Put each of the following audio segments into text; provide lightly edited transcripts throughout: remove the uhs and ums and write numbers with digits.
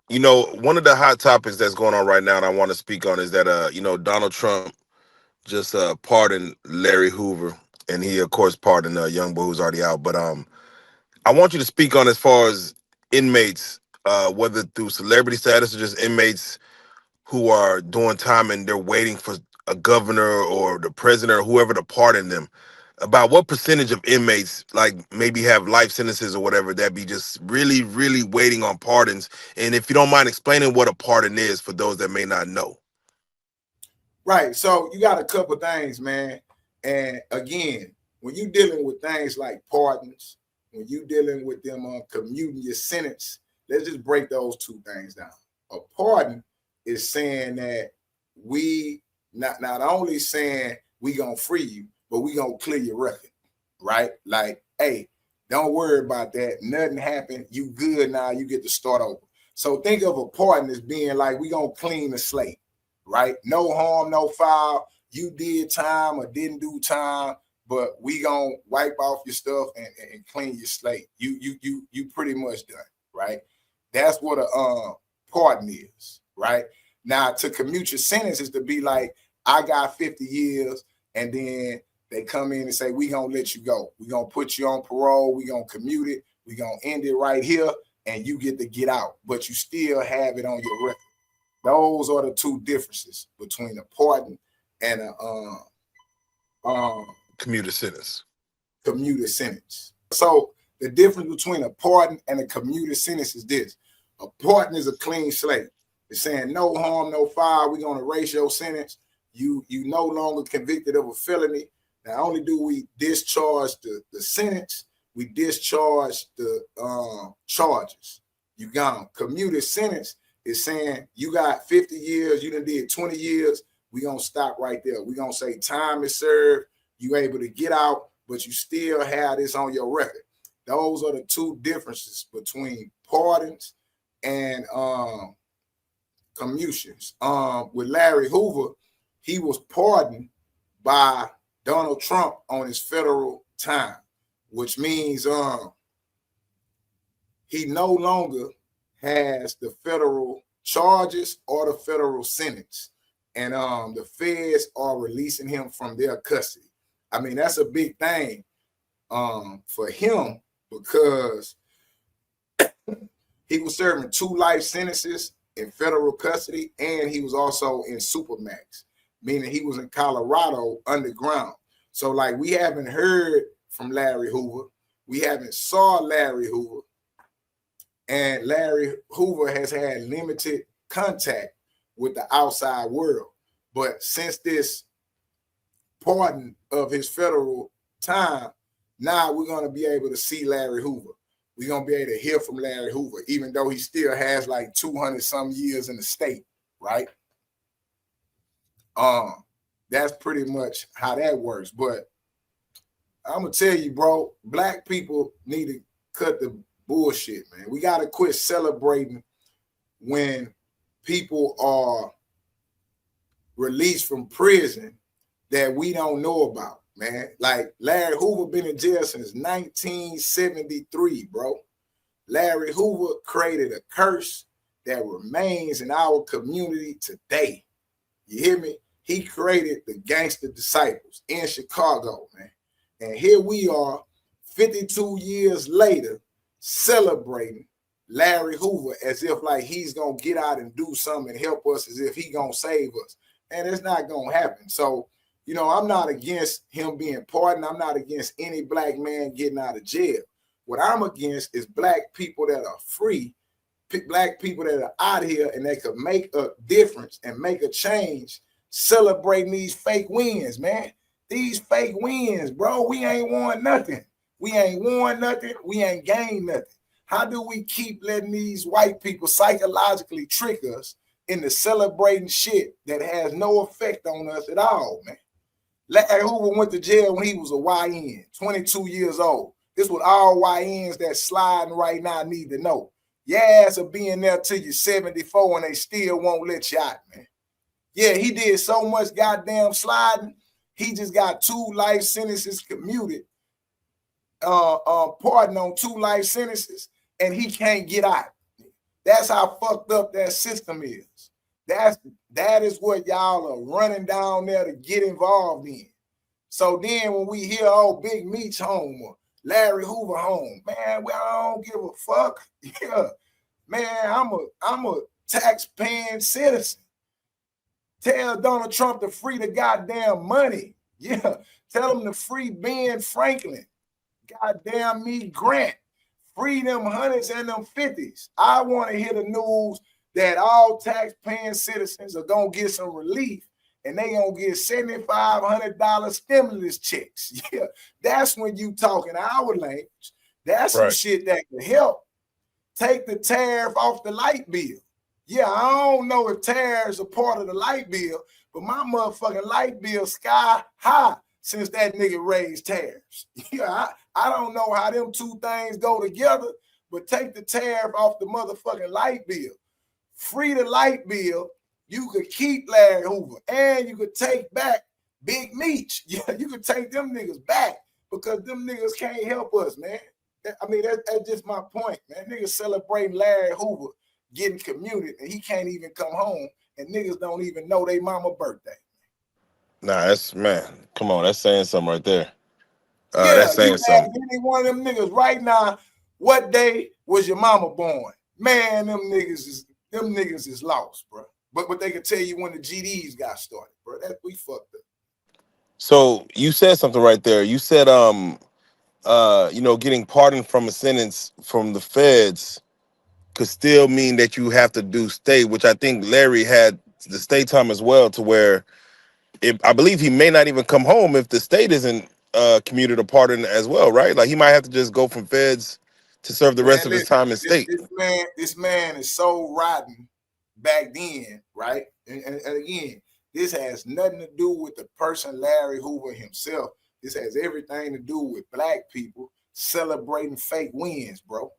One of the hot topics that's going on right now, and I want to speak on, is that Donald Trump just pardoned Larry Hoover, and he of course pardoned young boy who's already out. But I want you to speak on as far as inmates, whether through celebrity status or just inmates who are doing time and they're waiting for a governor or the president or whoever to pardon them. About what percentage of inmates, like maybe have life sentences or whatever, that be just really, really waiting on pardons? And if you don't mind explaining what a pardon is for those that may not know. Right. So you got a couple things, man. And again, when you dealing with things like pardons, when you dealing with them commuting your sentence, let's just break those two things down. A pardon is saying that we not only saying we gonna free you, but we gonna clear your record, right? Like, hey, don't worry about that. Nothing happened. You good now. You get to start over. So think of a pardon as being like we gonna clean the slate, right? No harm, no foul. You did time or didn't do time, but we gonna wipe off your stuff and clean your slate. You pretty much done, right? That's what a pardon is, right? Now to commute your sentence is to be like, I got 50 years, and then they come in and say, we gonna let you go. We gonna put you on parole. We gonna commute it. We gonna end it right here, and you get to get out, but you still have it on your record. Those are the two differences between a pardon and a Commuter sentence. commuted sentence. So the difference between a pardon and a commuted sentence is this. A pardon is a clean slate. It's saying no harm, no foul. We're going to erase your sentence. You no longer convicted of a felony. Not only do we discharge the sentence, we discharge the charges. You gone. Commuted sentence is saying you got 50 years, you done did 20 years. We're going to stop right there. We're going to say time is served. You able to get out, but you still have this on your record. Those are the two differences between pardons and commutions. With Larry Hoover, he was pardoned by Donald Trump on his federal time, which means he no longer has the federal charges or the federal sentence. And the feds are releasing him from their custody. I mean, that's a big thing for him because he was serving 2 life sentences in federal custody, and he was also in Supermax, meaning he was in Colorado underground. So, like, we haven't heard from Larry Hoover. We haven't saw Larry Hoover. And Larry Hoover has had limited contact with the outside world. But since this pardon of his federal time, now we're going to be able to see Larry Hoover. We're going to be able to hear from Larry Hoover, even though he still has like 200 some years in the state, right? That's pretty much how that works. But I'm going to tell you, bro, black people need to cut the bullshit, man. We got to quit celebrating when people are released from prison that we don't know about, man. Like Larry Hoover been in jail since 1973, bro. Larry Hoover created a curse that remains in our community today. You hear me? He created the Gangster Disciples in Chicago, man. And here we are 52 years later celebrating Larry Hoover as if like he's going to get out and do something and help us, as if he going to save us. And it's not going to happen. So, you know, I'm not against him being pardoned. I'm not against any black man getting out of jail. What I'm against is black people that are free, black people that are out here and they could make a difference and make a change celebrating these fake wins, man. These fake wins, bro. We ain't won nothing. We ain't won nothing. We ain't gained nothing. How do we keep letting these white people psychologically trick us into celebrating shit that has no effect on us at all, man? Larry Hoover went to jail when he was a YN, 22 years old. This is what all YNs that sliding right now need to know. Your ass will be in there till you're 74 and they still won't let you out, man. Yeah, he did so much goddamn sliding. He just got 2 life sentences commuted, pardon on 2 life sentences, and he can't get out. That's how fucked up that system is. That is what y'all are running down there to get involved in. So then when we hear, oh, Big Meech home or Larry Hoover home, man, well, I don't give a fuck. Yeah, man, I'm a tax-paying citizen. Tell Donald Trump to free the goddamn money. Yeah, tell him to free Ben Franklin. Goddamn me, Grant. Free them hundreds and them 50s. I want to hear the news that all tax-paying citizens are going to get some relief and they going to get $7,500 stimulus checks. Yeah, that's when you talking our language. That's some shit that can help. Take the tariff off the light bill. Yeah, I don't know if tariffs are part of the light bill, but my motherfucking light bill sky high since that nigga raised tariffs. Yeah, I don't know how them two things go together, but take the tariff off the motherfucking light bill. Free the light bill, you could keep Larry Hoover, and you could take back Big Meech. Yeah, you could take them niggas back because them niggas can't help us, man. I mean, that's just my point, man. Niggas celebrating Larry Hoover getting commuted, and he can't even come home, and niggas don't even know their mama birthday. Nah, that's, man, come on, that's saying something right there. Yeah, That's you saying ask something. any one of them niggas right now, what day was your mama born? Man, them niggas is lost, bro. But they can tell you when the GDs got started, bro. That we fucked up. So you said something right there. You said getting pardoned from a sentence from the feds could still mean that you have to do state, which I think Larry had the state time as well, to where I believe he may not even come home if the state isn't commuted a pardon as well, right? Like he might have to just go from feds to serve the rest Man, of his listen, time in state. this man is so rotten back then, right? And again, this has nothing to do with the person Larry Hoover himself. This has everything to do with black people celebrating fake wins, bro.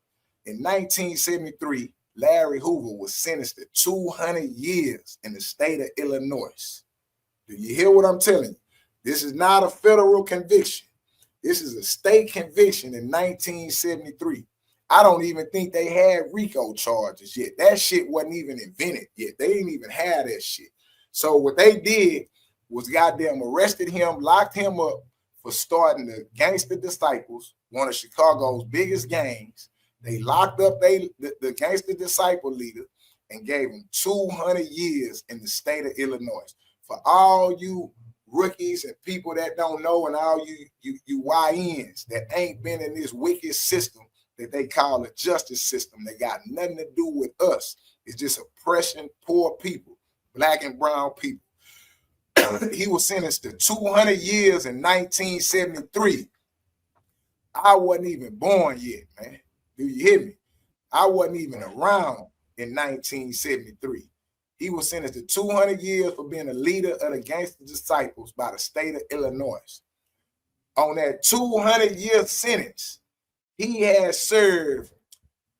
In 1973, Larry Hoover was sentenced to 200 years in the state of Illinois. Do you hear what I'm telling you? This is not a federal conviction. This is a state conviction in 1973. I don't even think they had RICO charges yet. That shit wasn't even invented yet. They didn't even have that shit. So what they did was goddamn arrested him, locked him up for starting the Gangster Disciples, one of Chicago's biggest gangs. They locked up the Gangster Disciple leader and gave him 200 years in the state of Illinois. For all you rookies and people that don't know, and all you YNs that ain't been in this wicked system that they call a justice system, they got nothing to do with us. It's just oppression, poor people, black and brown people. He was sentenced to 200 years in 1973. I wasn't even born yet, man. Do you hear me? I wasn't even around in 1973. He was sentenced to 200 years for being a leader of the Gangster Disciples by the state of Illinois. On that 200-year sentence, he has served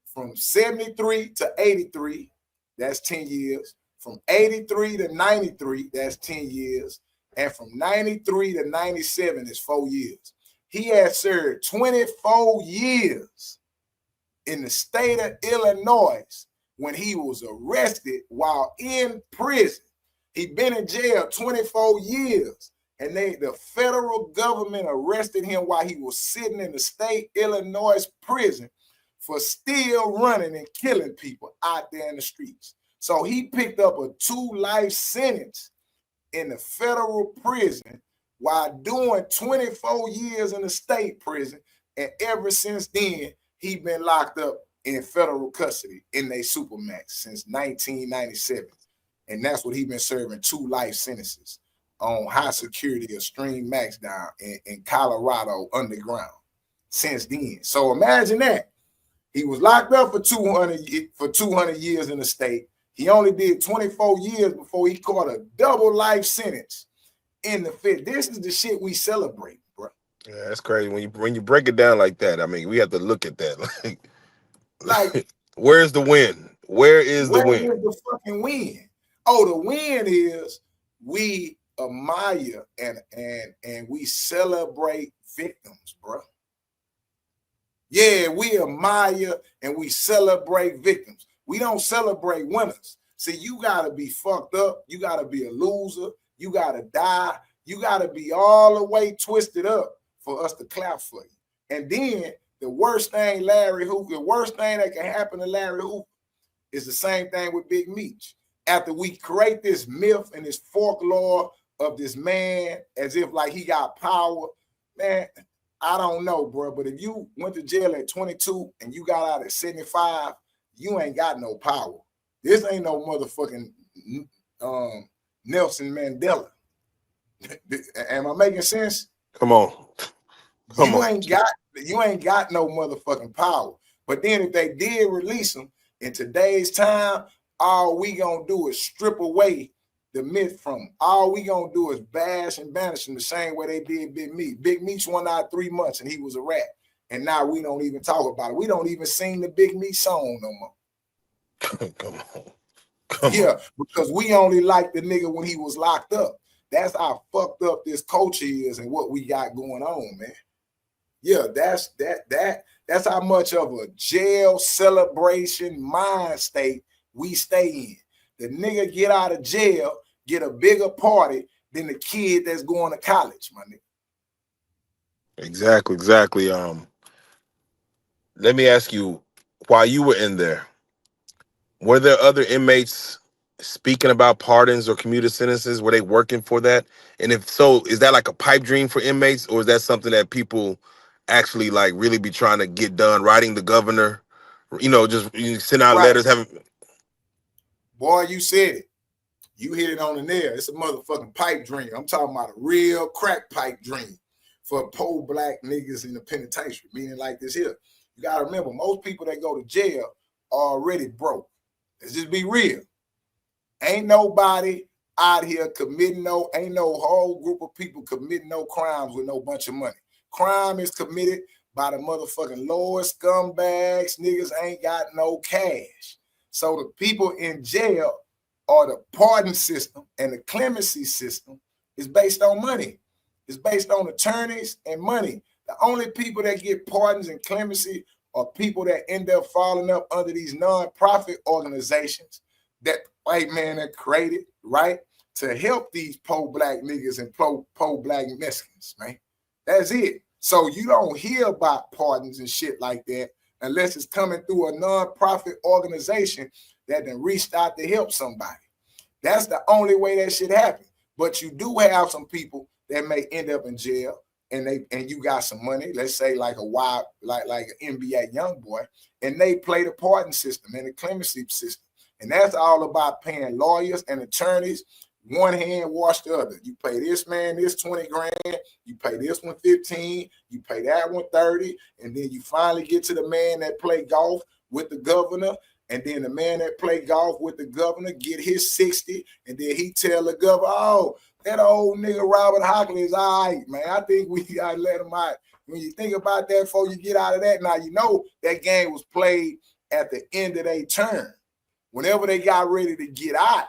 from 73 to 83, that's 10 years. From 83 to 93, that's 10 years. And from 93 to 97 is 4 years. He has served 24 years in the state of Illinois when he was arrested while in prison. He'd been in jail 24 years, and the federal government arrested him while he was sitting in the state Illinois prison for still running and killing people out there in the streets. So he picked up a 2-life sentence in the federal prison while doing 24 years in the state prison, and ever since then, he's been locked up in federal custody in their Supermax since 1997. And that's what he's been serving, 2 life sentences on high security Extreme Max down in Colorado underground since then. So imagine that. He was locked up for 200 years in the state. He only did 24 years before he caught a double life sentence in the fit. This is the shit we celebrate, bro. Yeah, that's crazy. When you break it down like that, I mean, we have to look at that. Like, where's the win? Where is the where win? is the fucking win? Oh, the win is we admire and we celebrate victims, bro. Yeah, we admire and we celebrate victims. We don't celebrate winners. See, you gotta be fucked up. You gotta be a loser. You gotta die. You gotta be all the way twisted up for us to clap for you. And then the worst thing the worst thing that can happen to Larry Hoover is the same thing with Big Meech. After we create this myth and this folklore of this man as if like he got power, man, I don't know, bro. But if you went to jail at 22 and you got out at 75, you ain't got no power. This ain't no motherfucking Nelson Mandela. Am I making sense? Come on. You ain't got no motherfucking power. But then if they did release him in today's time, all we gonna do is strip away the myth from him. All we gonna do is bash and banish him the same way they did Big Meech. Big Meech won out 3 months and he was a rat. And now we don't even talk about it. We don't even sing the Big Meech song no more. Come on. Because we only like the nigga when he was locked up. That's how fucked up this culture is and what we got going on, man. Yeah, that's how much of a jail celebration mind state we stay in. The nigga get out of jail, get a bigger party than the kid that's going to college, my nigga. Exactly. Let me ask you, while you were in there, were there other inmates speaking about pardons or commuted sentences? Were they working for that? And if so, is that like a pipe dream for inmates, or is that something that people actually like really be trying to get done? Writing the governor, just send out Right. letters. Boy, you said it. You hit it on the nail. It's a motherfucking pipe dream. I'm talking about a real crack pipe dream for poor black niggas in the penitentiary, meaning like this here. You got to remember, most people that go to jail are already broke. Let's just be real. Ain't nobody out here committing ain't no whole group of people committing no crimes with no bunch of money. Crime is committed by the motherfucking lowest scumbags. Niggas ain't got no cash. So the people in jail or the pardon system and the clemency system is based on money. It's based on attorneys and money. The only people that get pardons and clemency are people that end up falling up under these non-profit organizations that white man that created, right, to help these poor black niggas and poor black Mexicans, man. That's it. So you don't hear about pardons and shit like that unless it's coming through a non-profit organization that then reached out to help somebody. That's the only way that shit happen. But you do have some people that may end up in jail and you got some money, let's say like a wild, like an NBA young boy, and they play the pardon system and the clemency system. And that's all about paying lawyers and attorneys. One hand wash the other. You pay this man this 20 grand, you pay this one 15, you pay that one 30, and then you finally get to the man that play golf with the governor, and then the man that play golf with the governor get his 60, and then he tell the governor, oh, that old nigga Robert Hockley is all right, man. I think we gotta let him out. When you think about that before you get out of that, now you know that game was played at the end of their term. Whenever they got ready to get out,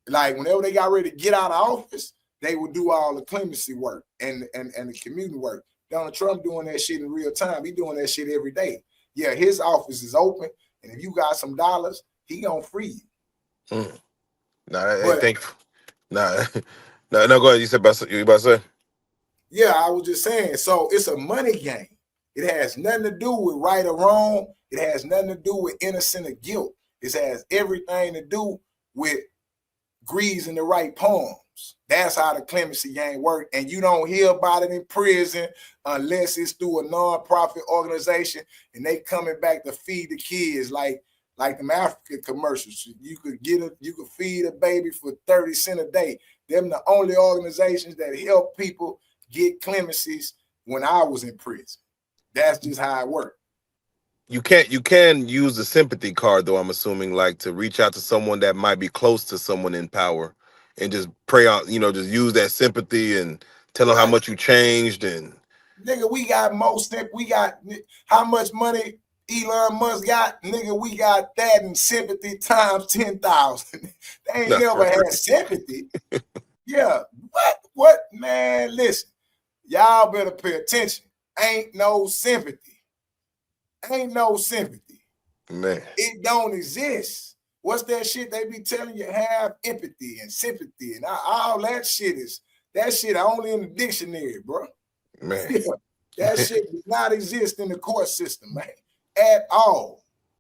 like whenever they got ready to get out of office, they would do all the clemency work and the community work. Donald Trump doing that shit in real time. He doing that shit every day. Yeah, his office is open, and if you got some dollars, he gonna free you. No, go ahead. You about to say? Yeah, I was just saying. So it's a money game. It has nothing to do with right or wrong. It has nothing to do with innocent or guilt. It has everything to do with greasing the right palms. That's how the clemency game works. And you don't hear about it in prison unless it's through a non-profit organization and they coming back to feed the kids like them African commercials. You could feed a baby for 30 cents a day. Them the only organizations that help people get clemencies when I was in prison. That's just how it worked. You can use the sympathy card though, I'm assuming, like to reach out to someone that might be close to someone in power and just pray on, just use that sympathy and tell them how much you changed. And nigga, we got how much money Elon Musk got, nigga, we got that in sympathy times 10,000. They ain't never had sympathy. Yeah, what, man, listen, y'all better pay attention. Ain't no sympathy. Man, it don't exist. What's that shit they be telling you? Have empathy and sympathy and all that shit is only in the dictionary, bro. Man, that shit does not exist in the court system, man, at all.